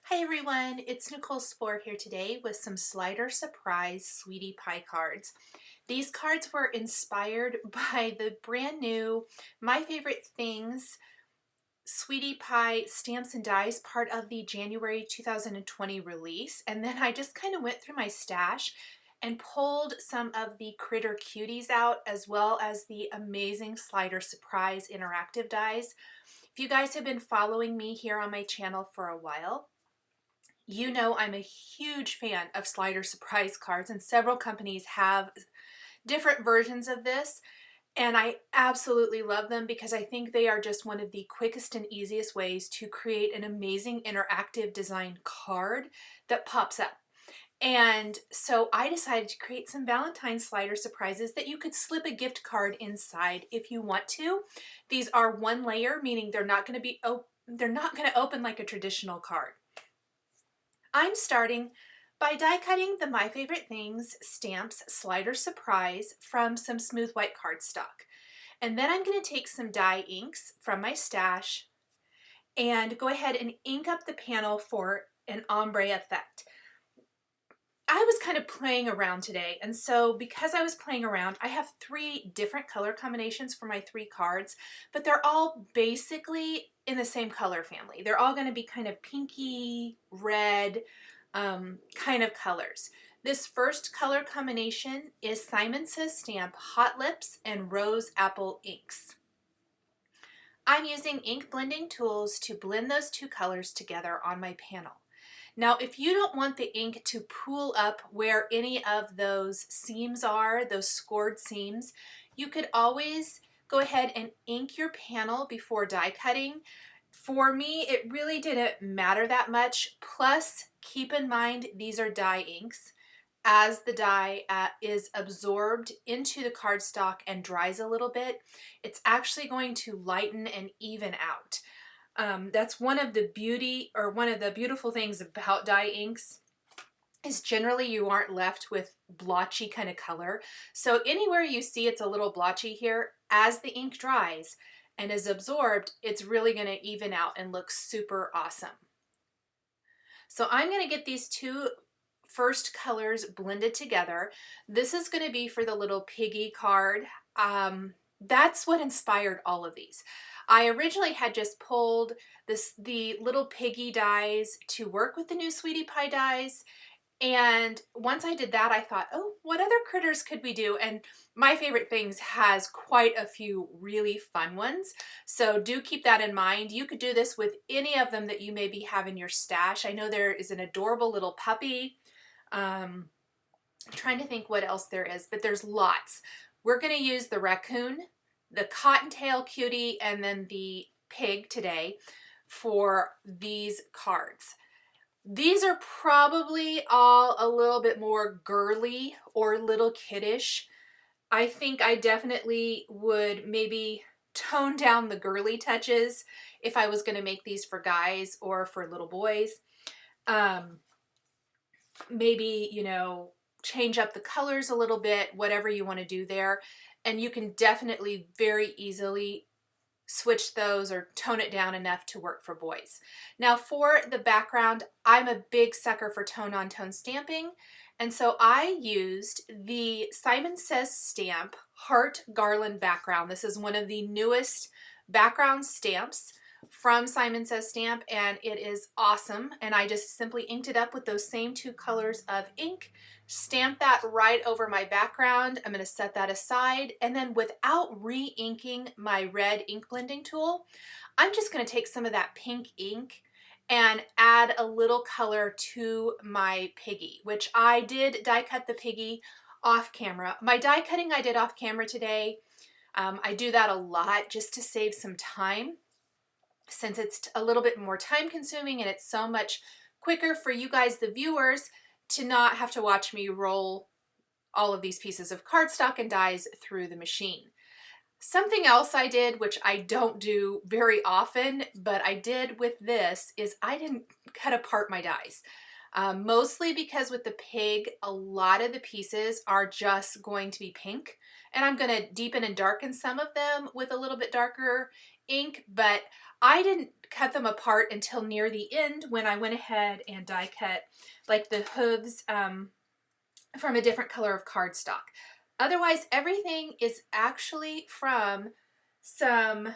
Hi everyone, it's Nicole Spohr here today with some Slider Surprise Sweetie Pie cards. These cards were inspired by the brand new My Favorite Things Sweetie Pie Stamps and Dies, part of the January 2020 release. And then I just kind of went through my stash and pulled some of the Critter Cuties out, as well as the amazing Slider Surprise interactive dies. If you guys have been following me here on my channel for a while, you know I'm a huge fan of Slider Surprise cards, and several companies have different versions of this, and I absolutely love them because I think they are just one of the quickest and easiest ways to create an amazing interactive design card that pops up. And so I decided to create some Valentine's Slider Surprises that you could slip a gift card inside if you want to. These are one layer, meaning they're not going to open like a traditional card. I'm starting by die cutting the My Favorite Things Stamps Slider Surprise from some smooth white cardstock. And then I'm going to take some dye inks from my stash and go ahead and ink up the panel for an ombre effect. I was kind of playing around today, and so because I was playing around, I have 3 different color combinations for my 3 cards, but they're all basically in the same color family. They're all going to be kind of pinky, red kind of colors. This first color combination is Simon Says Stamp Hot Lips and Rose Apple inks. I'm using ink blending tools to blend those 2 colors together on my panel. Now, if you don't want the ink to pool up where any of those seams are, those scored seams, you could always go ahead and ink your panel before die cutting. For me, it really didn't matter that much. Plus, keep in mind, these are dye inks. As the dye is absorbed into the cardstock and dries a little bit, it's actually going to lighten and even out. That's one of the beautiful things about dye inks is generally you aren't left with blotchy kind of color. So anywhere you see it's a little blotchy here, as the ink dries and is absorbed, it's really going to even out and look super awesome. So I'm going to get these 2 first colors blended together. This is going to be for the little piggy card. That's what inspired all of these. I originally had just pulled the little piggy dies to work with the new Sweetie Pie dies, and once I did that, I thought, oh, what other critters could we do? And My Favorite Things has quite a few really fun ones, so do keep that in mind. You could do this with any of them that you maybe have in your stash. I know there is an adorable little puppy. I'm trying to think what else there is, but there's lots. We're going to use the raccoon, the cottontail cutie, and then the pig today for these cards. These are probably all a little bit more girly or little kiddish. I think I definitely would maybe tone down the girly touches if I was going to make these for guys or for little boys. Maybe, you know, change up the colors a little bit, whatever you want to do there. And you can definitely very easily switch those or tone it down enough to work for boys. Now for the background, I'm a big sucker for tone on tone stamping. And so I used the Simon Says Stamp Heart Garland background. This is one of the newest background stamps from Simon Says Stamp, and it is awesome. And I just simply inked it up with those same 2 colors of ink, stamp that right over my background. I'm going to set that aside, and then without re-inking my red ink blending tool, I'm just going to take some of that pink ink and add a little color to my piggy, which I did die cut the piggy off camera. My die cutting I did off camera today. I do that a lot just to save some time, since it's a little bit more time consuming and it's so much quicker for you guys, the viewers, to not have to watch me roll all of these pieces of cardstock and dies through the machine. Something else I did, which I don't do very often, but I did with this, is I didn't cut apart my dies. Mostly because with the pig, a lot of the pieces are just going to be pink, and I'm going to deepen and darken some of them with a little bit darker ink, but I didn't cut them apart until near the end when I went ahead and die cut like the hooves from a different color of cardstock. Otherwise, everything is actually from some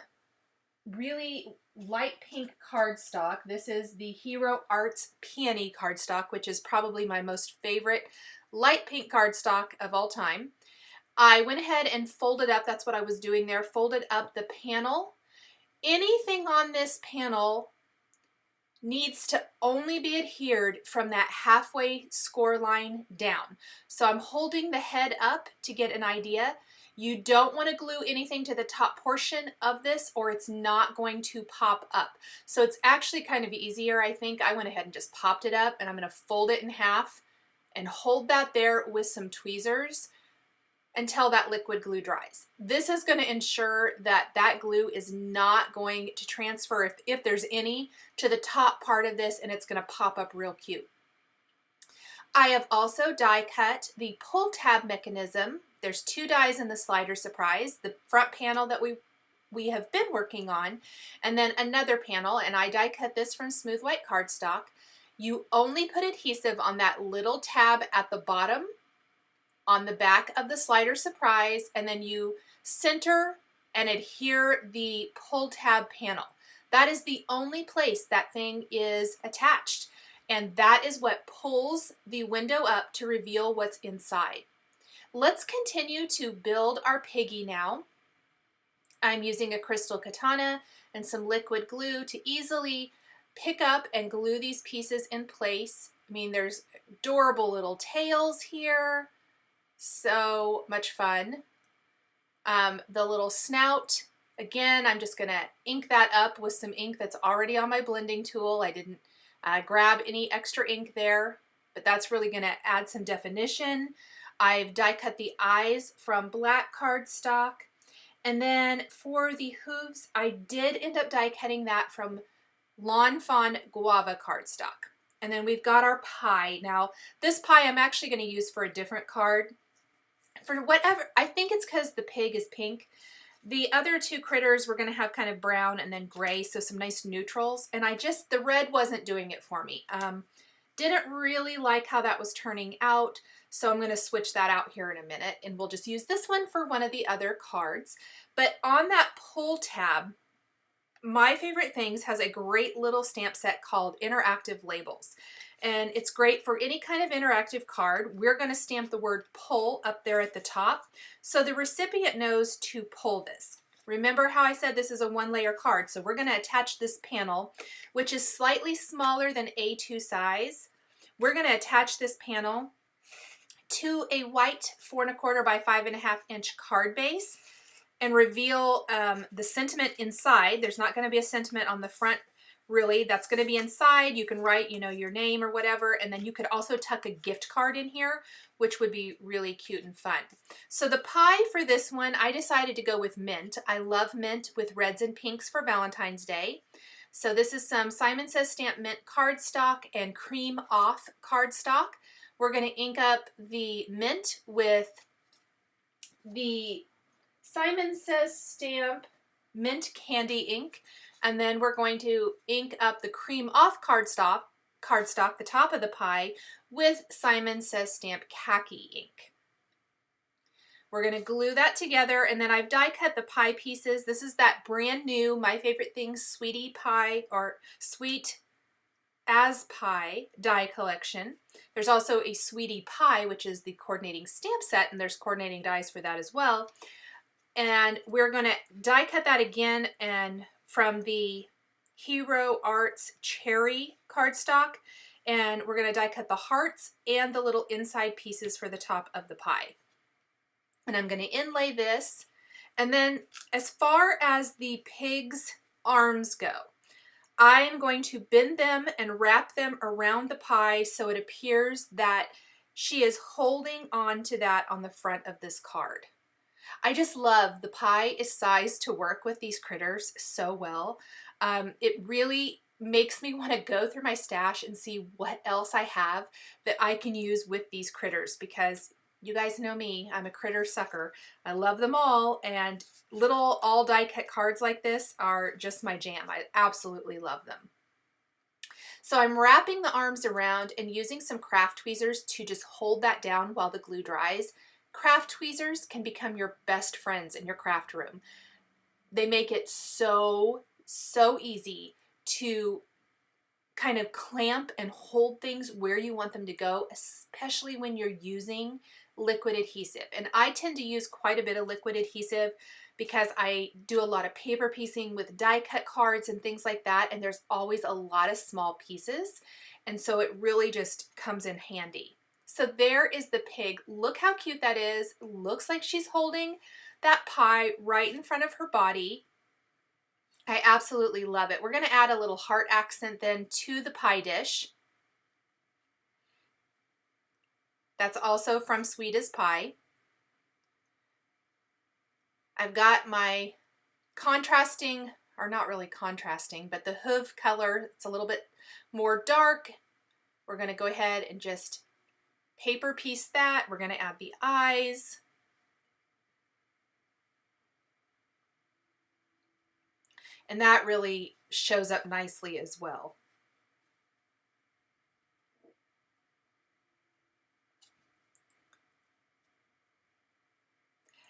really light pink cardstock. This is the Hero Arts Peony cardstock, which is probably my most favorite light pink cardstock of all time. I went ahead and folded up, that's what I was doing there, folded up the panel. Anything on this panel needs to only be adhered from that halfway score line down. So I'm holding the head up to get an idea. You don't want to glue anything to the top portion of this or it's not going to pop up. So it's actually kind of easier, I think. I went ahead and just popped it up, and I'm going to fold it in half and hold that there with some tweezers until that liquid glue dries. This is going to ensure that that glue is not going to transfer, if there's any, to the top part of this, and it's going to pop up real cute. I have also die cut the pull tab mechanism. There's 2 dies in the slider surprise, the front panel that we have been working on, and then another panel, and I die cut this from smooth white cardstock. You only put adhesive on that little tab at the bottom on the back of the slider surprise, and then you center and adhere the pull tab panel. That is the only place that thing is attached, and that is what pulls the window up to reveal what's inside. Let's continue to build our piggy now. I'm using a crystal katana and some liquid glue to easily pick up and glue these pieces in place. I mean, there's adorable little tails here. So much fun. The little snout, again, I'm just going to ink that up with some ink that's already on my blending tool. I didn't grab any extra ink there, but that's really going to add some definition. I've die cut the eyes from black cardstock. And then for the hooves, I did end up die cutting that from Lawn Fawn Guava cardstock. And then we've got our pie. Now, this pie I'm actually going to use for a different card. For whatever, I think it's because the pig is pink. The other 2 critters were going to have kind of brown and then gray, so some nice neutrals. And the red wasn't doing it for me. Didn't really like how that was turning out, so I'm going to switch that out here in a minute, and we'll just use this one for one of the other cards. But on that pull tab, My Favorite Things has a great little stamp set called Interactive Labels. And it's great for any kind of interactive card. We're going to stamp the word pull up there at the top so the recipient knows to pull this. Remember how I said this is a 1-layer card, so we're going to attach this panel, which is slightly smaller than A2 size. We're going to attach this panel to a white 4 1/4 by 5 1/2 inch card base and reveal the sentiment inside. There's not going to be a sentiment on the front, really. That's going to be inside. You can write, your name or whatever, and then you could also tuck a gift card in here, which would be really cute and fun. So the pie for this one, I decided to go with mint. I love mint with reds and pinks for Valentine's Day. So this is some Simon Says Stamp Mint cardstock and Cream Off cardstock. We're going to ink up the mint with the Simon Says Stamp Mint Candy ink. And then we're going to ink up the Cream Off cardstock, the top of the pie, with Simon Says Stamp Khaki ink. We're going to glue that together, and then I've die cut the pie pieces. This is that brand new My Favorite Things Sweetie Pie, or Sweet as Pie die collection. There's also a Sweetie Pie, which is the coordinating stamp set, and there's coordinating dies for that as well. And we're going to die cut that again, and from the Hero Arts Cherry cardstock, and we're going to die cut the hearts and the little inside pieces for the top of the pie. And I'm going to inlay this, and then as far as the pig's arms go, I'm going to bend them and wrap them around the pie so it appears that she is holding on to that on the front of this card. I just love the pie is sized to work with these critters so well. It really makes me want to go through my stash and see what else I have that I can use with these critters, because You guys know me, I'm a critter sucker. I love them all, and little all die cut cards like this are just my jam. I absolutely love them. So I'm wrapping the arms around and using some craft tweezers to just hold that down while the glue dries. Craft tweezers can become your best friends in your craft room. They make it so easy to kind of clamp and hold things where you want them to go, especially when you're using liquid adhesive. And I tend to use quite a bit of liquid adhesive because I do a lot of paper piecing with die cut cards and things like that, and there's always a lot of small pieces, and so it really just comes in handy. So there is the pig. Look how cute that is. Looks like she's holding that pie right in front of her body. I absolutely love it. We're going to add a little heart accent then to the pie dish. That's also from Sweet as Pie. I've got my contrasting, or not really contrasting, but the hoof color, it's a little bit more dark. We're going to go ahead and just paper piece that. We're going to add the eyes. And that really shows up nicely as well.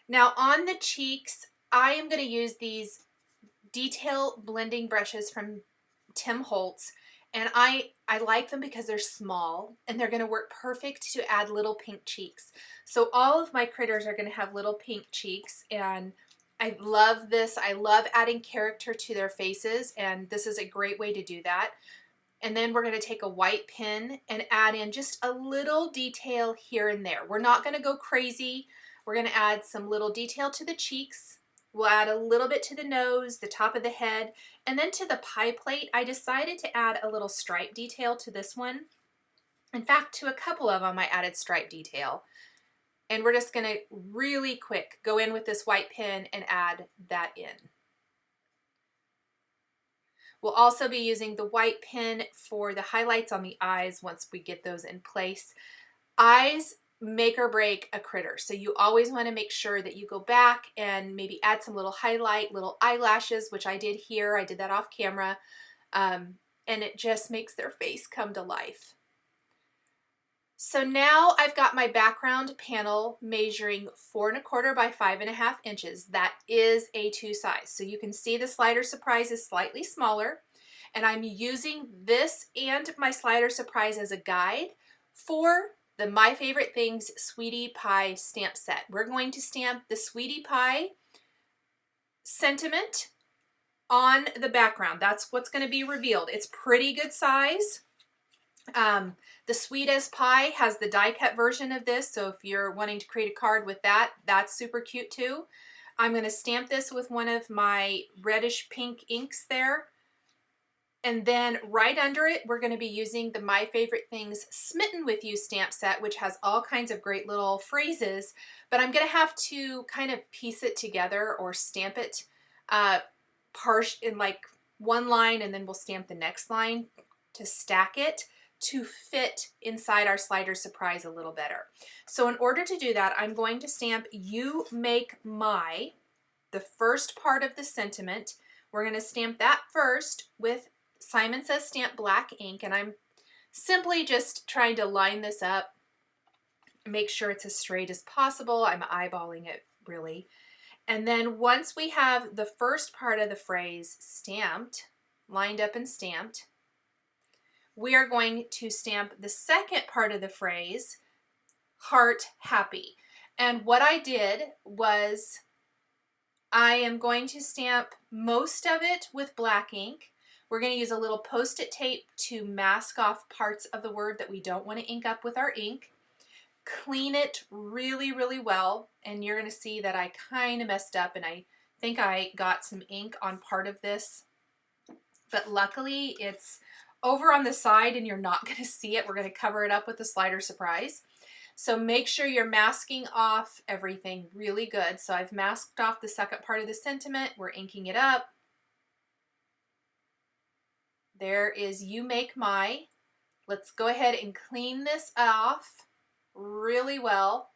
Now on the cheeks, I am going to use these detail blending brushes from Tim Holtz, and I like them because they're small and they're going to work perfect to add little pink cheeks. So all of my critters are going to have little pink cheeks, and I love this. I love adding character to their faces, and this is a great way to do that. And then we're going to take a white pen and add in just a little detail here and there. We're not going to go crazy. We're going to add some little detail to the cheeks. We'll add a little bit to the nose, the top of the head, and then to the pie plate. I decided to add a little stripe detail to this one. In fact, to a couple of them I added stripe detail. And we're just going to really quick go in with this white pen and add that in. We'll also be using the white pen for the highlights on the eyes once we get those in place. Eyes make or break a critter, so you always want to make sure that you go back and maybe add some little highlight, little eyelashes, which I did here. I did that off camera, and it just makes their face come to life. So now I've got my background panel measuring 4 1/4 by 5 1/2 inches. That is A2 size. So you can see the slider surprise is slightly smaller, and I'm using this and my slider surprise as a guide for the My Favorite Things Sweetie Pie stamp set. We're going to stamp the Sweetie Pie sentiment on the background. That's what's going to be revealed. It's pretty good size. The Sweet as Pie has the die cut version of this, so if you're wanting to create a card with that, that's super cute too. I'm going to stamp this with one of my reddish pink inks there. And then right under it, we're going to be using the My Favorite Things Smitten With You stamp set, which has all kinds of great little phrases, but I'm going to have to kind of piece it together or stamp it in like one line, and then we'll stamp the next line to stack it to fit inside our slider surprise a little better. So in order to do that, I'm going to stamp You Make My, the first part of the sentiment. We're going to stamp that first with Simon Says Stamp black ink, and I'm simply just trying to line this up, make sure it's as straight as possible. I'm eyeballing it really. And then once we have the first part of the phrase stamped, lined up and stamped, we are going to stamp the second part of the phrase, heart happy. And what I did was I am going to stamp most of it with black ink. We're going to use a little Post-it tape to mask off parts of the word that we don't want to ink up with our ink. Clean it really, really well, and you're going to see that I kind of messed up, and I think I got some ink on part of this, but luckily it's over on the side and you're not going to see it. We're going to cover it up with the slider surprise. So make sure you're masking off everything really good. So I've masked off the second part of the sentiment. We're inking it up. There is You Make My. Let's go ahead and clean this off really well.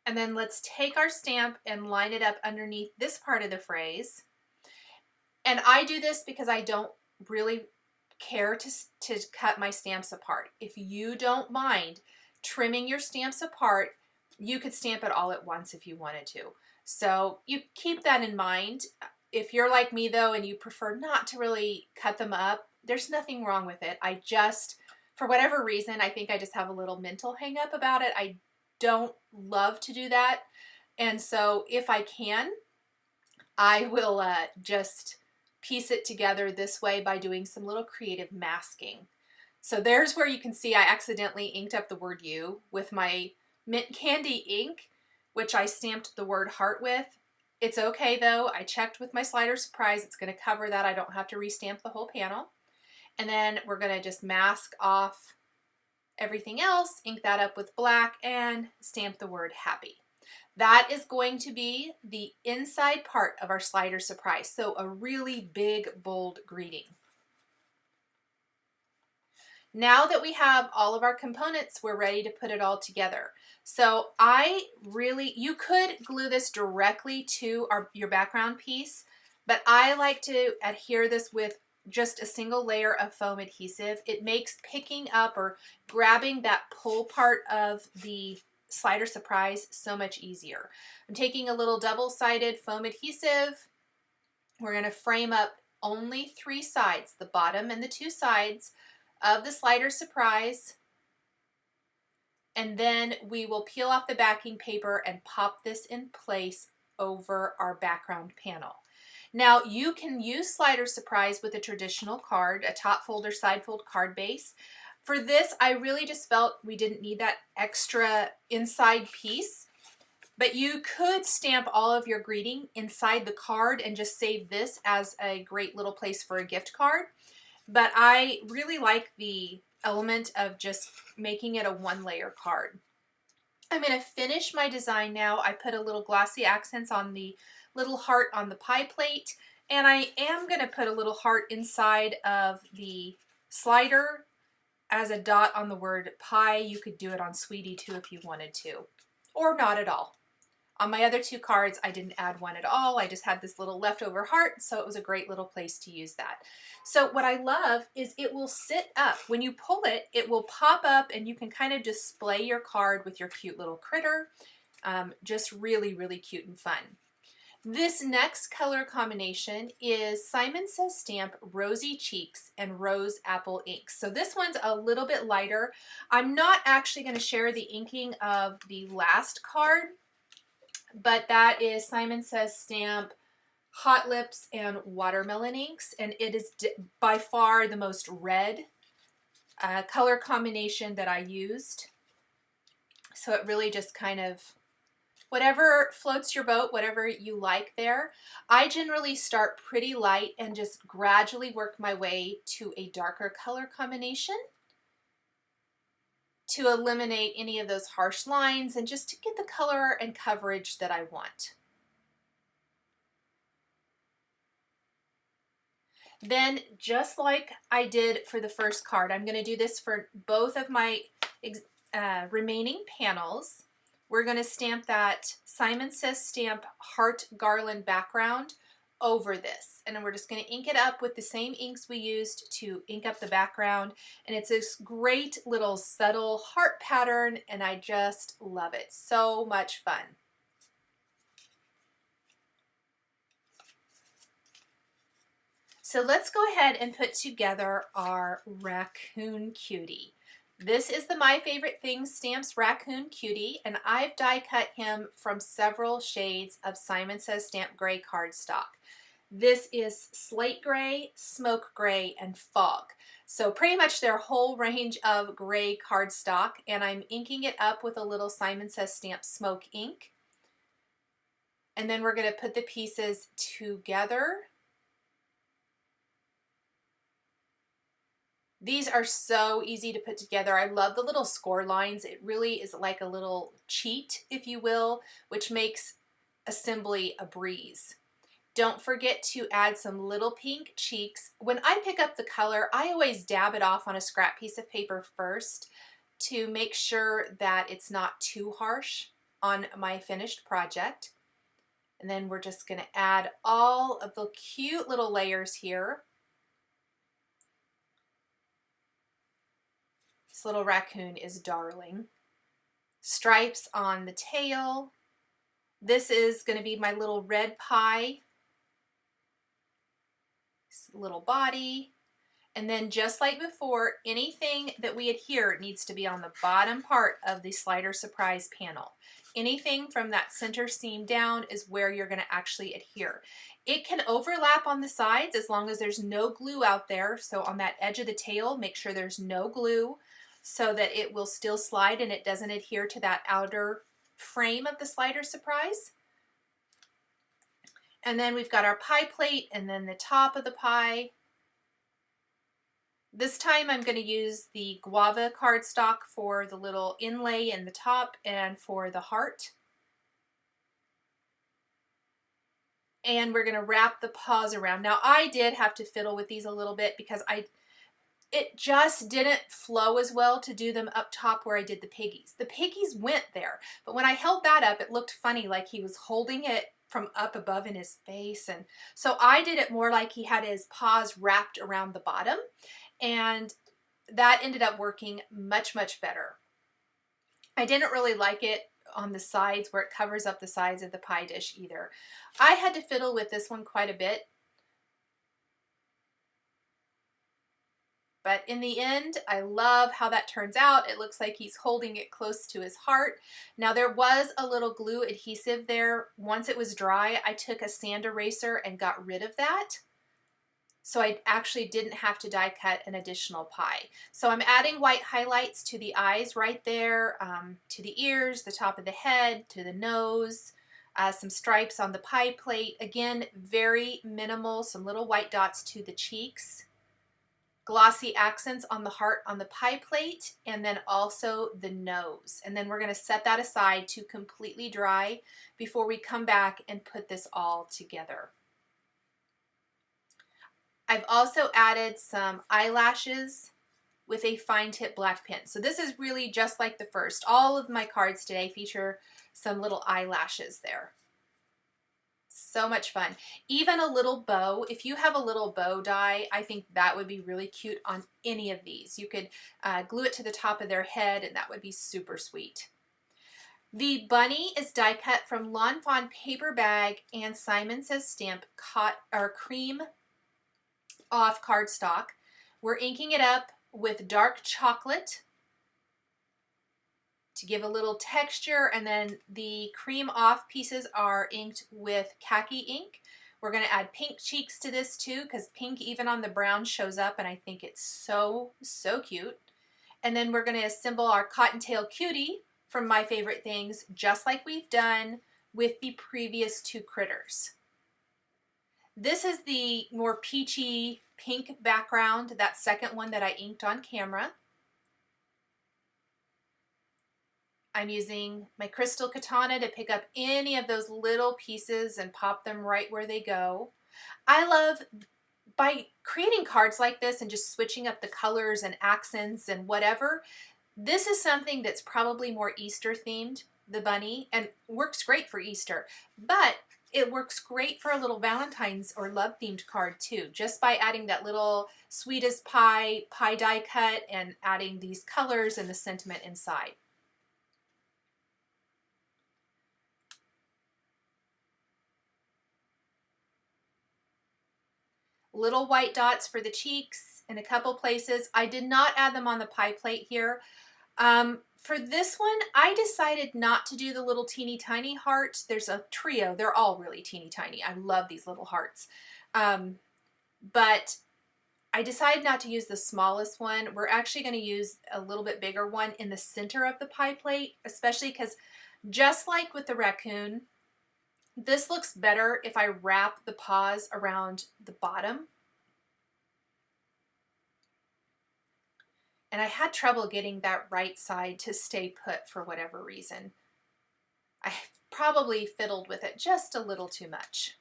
And then let's take our stamp and line it up underneath this part of the phrase. And I do this because I don't really care to cut my stamps apart. If you don't mind trimming your stamps apart, you could stamp it all at once if you wanted to. So you keep that in mind. If you're like me though, and you prefer not to really cut them up, there's nothing wrong with it. I just, for whatever reason, I think I just have a little mental hang up about it. I don't love to do that. And so if I can, I will just piece it together this way by doing some little creative masking. So there's where you can see I accidentally inked up the word you with my mint candy ink, which I stamped the word heart with. It's okay though. I checked with my slider surprise. It's going to cover that. I don't have to restamp the whole panel. And then we're going to just mask off everything else, ink that up with black, and stamp the word happy. That is going to be the inside part of our slider surprise. So a really big, bold greeting. Now that we have all of our components, we're ready to put it all together. So you could glue this directly to your background piece, but I like to adhere this with just a single layer of foam adhesive. It makes picking up or grabbing that pull part of the slider surprise so much easier. I'm taking a little double-sided foam adhesive. We're going to frame up only 3 sides, the bottom and the 2 sides of the slider surprise, and then we will peel off the backing paper and pop this in place over our background panel. Now you can use slider surprise with a traditional card, a top fold or side fold card base. For this, I really just felt we didn't need that extra inside piece, but you could stamp all of your greeting inside the card and just save this as a great little place for a gift card. But I really like the element of just making it a 1-layer card. I'm going to finish my design now. I put a little glossy accents on the little heart on the pie plate, and I am going to put a little heart inside of the slider as a dot on the word pie. You could do it on Sweetie too if you wanted to, or not at all. On my other 2 cards, I didn't add one at all. I just had this little leftover heart, so it was a great little place to use that. So what I love is it will sit up. When you pull it, it will pop up and you can kind of display your card with your cute little critter. Just really, really cute and fun. This next color combination is Simon Says Stamp Rosy Cheeks and Rose Apple Inks. So this one's a little bit lighter. I'm not actually going to share the inking of the last card, but that is Simon Says Stamp Hot Lips and Watermelon Inks, and it is by far the most red color combination that I used. So it really just kind of, whatever floats your boat, whatever you like there. I generally start pretty light and just gradually work my way to a darker color combination to eliminate any of those harsh lines and just to get the color and coverage that I want. Then, just like I did for the first card, I'm going to do this for both of my remaining panels. We're going to stamp that Simon Says Stamp Heart Garland background over this. And then we're just going to ink it up with the same inks we used to ink up the background. And it's this great little subtle heart pattern, and I just love it. So much fun. So let's go ahead and put together our raccoon cutie. This is the My Favorite Things Stamps Raccoon Cutie, and I've die cut him from several shades of Simon Says Stamp Gray cardstock. This is Slate Gray, Smoke Gray, and Fog. So pretty much their whole range of gray cardstock, and I'm inking it up with a little Simon Says Stamp Smoke ink. And then we're going to put the pieces together. These are so easy to put together. I love the little score lines. It really is like a little cheat, if you will, which makes assembly a breeze. Don't forget to add some little pink cheeks. When I pick up the color, I always dab it off on a scrap piece of paper first to make sure that it's not too harsh. on my finished project. And then we're just going to add all of the cute little layers here. This little raccoon is darling. Stripes on the tail. This is going to be my little red pie. This little body. And then just like before, anything that we adhere needs to be on the bottom part of the slider surprise panel. Anything from that center seam down is where you're going to actually adhere. It can overlap on the sides as long as there's no glue out there. So on that edge of the tail, make sure there's no glue so that it will still slide and it doesn't adhere to that outer frame of the slider surprise. And then we've got our pie plate and then the top of the pie. This time I'm going to use the guava cardstock for the little inlay in the top and for the heart. And we're going to wrap the paws around. Now I did have to fiddle with these a little bit because it just didn't flow as well to do them up top where I did the piggies. The piggies went there, but when I held that up, it looked funny, like he was holding it from up above in his face. And so I did it more like he had his paws wrapped around the bottom. And that ended up working much, much better. I didn't really like it on the sides where it covers up the sides of the pie dish either. I had to fiddle with this one quite a bit. But in the end, I love how that turns out. It looks like he's holding it close to his heart. Now there was a little glue adhesive there. Once it was dry, I took a sand eraser and got rid of that. So I actually didn't have to die cut an additional pie. So I'm adding white highlights to the eyes right there, to the ears, the top of the head, to the nose, some stripes on the pie plate. Again, very minimal, some little white dots to the cheeks. Glossy accents on the heart on the pie plate, and then also the nose. And then we're going to set that aside to completely dry before we come back and put this all together. I've also added some eyelashes with a fine tip black pen. So this is really just like the first. All of my cards today feature some little eyelashes there. So much fun. Even a little bow. If you have a little bow die, I think that would be really cute on any of these. You could glue it to the top of their head and that would be super sweet. The bunny is die cut from Lawn Fawn paper bag and Simon Says Stamp cream off cardstock. We're inking it up with dark chocolate to give a little texture, and then the cream off pieces are inked with khaki ink. We're going to add pink cheeks to this too, because pink even on the brown shows up, and I think it's so, so cute. And then we're going to assemble our Cottontail cutie from My Favorite Things, just like we've done with the previous two critters. This is the more peachy pink background, that second one that I inked on camera. I'm using my crystal katana to pick up any of those little pieces and pop them right where they go. I love, by creating cards like this and just switching up the colors and accents and whatever, this is something that's probably more Easter themed, the bunny, and works great for Easter. But it works great for a little Valentine's or love themed card too, just by adding that little sweet as pie die cut and adding these colors and the sentiment inside. Little white dots for the cheeks in a couple places. I did not add them on the pie plate here. For this one, I decided not to do the little teeny tiny heart. There's a trio. They're all really teeny tiny. I love these little hearts. But I decided not to use the smallest one. We're actually going to use a little bit bigger one in the center of the pie plate, especially because just like with the raccoon, this looks better if I wrap the paws around the bottom. And I had trouble getting that right side to stay put for whatever reason. I probably fiddled with it just a little too much.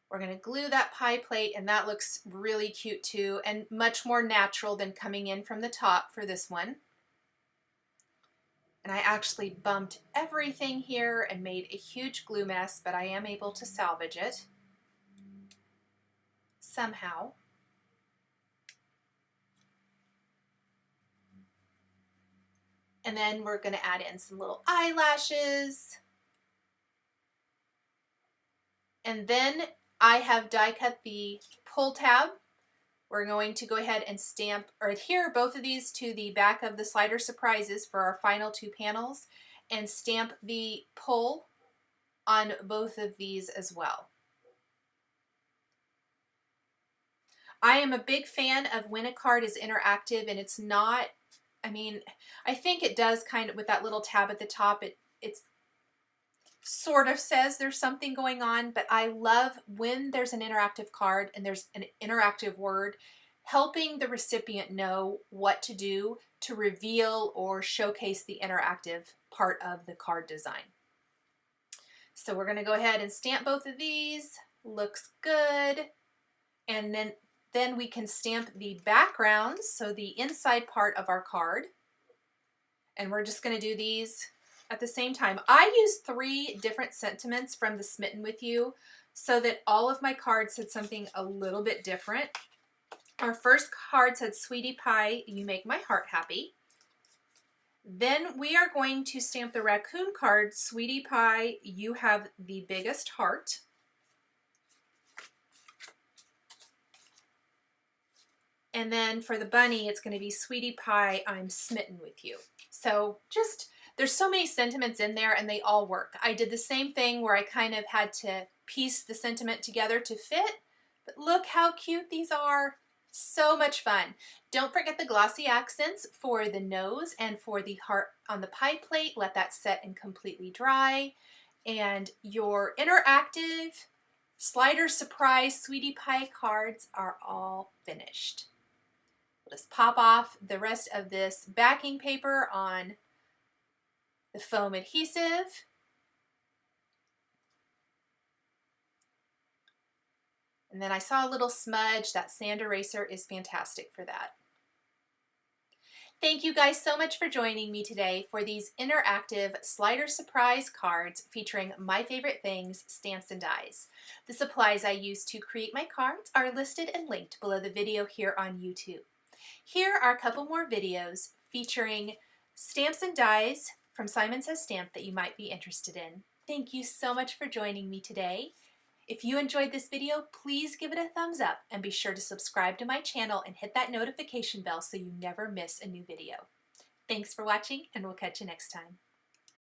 We're going to glue that pie plate, and that looks really cute too, and much more natural than coming in from the top for this one. And I actually bumped everything here and made a huge glue mess, but I am able to salvage it somehow. And then we're going to add in some little eyelashes. And then I have die cut the pull tab. We're going to go ahead and stamp or adhere both of these to the back of the slider surprises for our final 2 panels, and stamp the pull on both of these as well. I am a big fan of when a card is interactive and it's not, I mean, I think it does kind of, with that little tab at the top, it's sort of says there's something going on, but I love when there's an interactive card and there's an interactive word, helping the recipient know what to do to reveal or showcase the interactive part of the card design. So we're going to go ahead and stamp both of these. Looks good. And then we can stamp the backgrounds, so the inside part of our card. And we're just going to do these at the same time. I used 3 different sentiments from the Smitten With You so that all of my cards said something a little bit different. Our first card said, "Sweetie Pie, you make my heart happy." Then we are going to stamp the raccoon card, "Sweetie Pie, you have the biggest heart." And then for the bunny, it's going to be, "Sweetie Pie, I'm smitten with you." So just, there's so many sentiments in there and they all work. I did the same thing where I kind of had to piece the sentiment together to fit, but look how cute these are. So much fun. Don't forget the glossy accents for the nose and for the heart on the pie plate. Let that set and completely dry. And your interactive slider surprise Sweetie Pie cards are all finished. We'll just pop off the rest of this backing paper on the foam adhesive. And then I saw a little smudge. That sand eraser is fantastic for that. Thank you guys so much for joining me today for these interactive slider surprise cards featuring my favorite things, stamps and dies. The supplies I use to create my cards are listed and linked below the video here on YouTube. Here are a couple more videos featuring stamps and dies from Simon Says Stamp that you might be interested in. Thank you so much for joining me today. If you enjoyed this video, please give it a thumbs up and be sure to subscribe to my channel and hit that notification bell so you never miss a new video. Thanks for watching, and we'll catch you next time.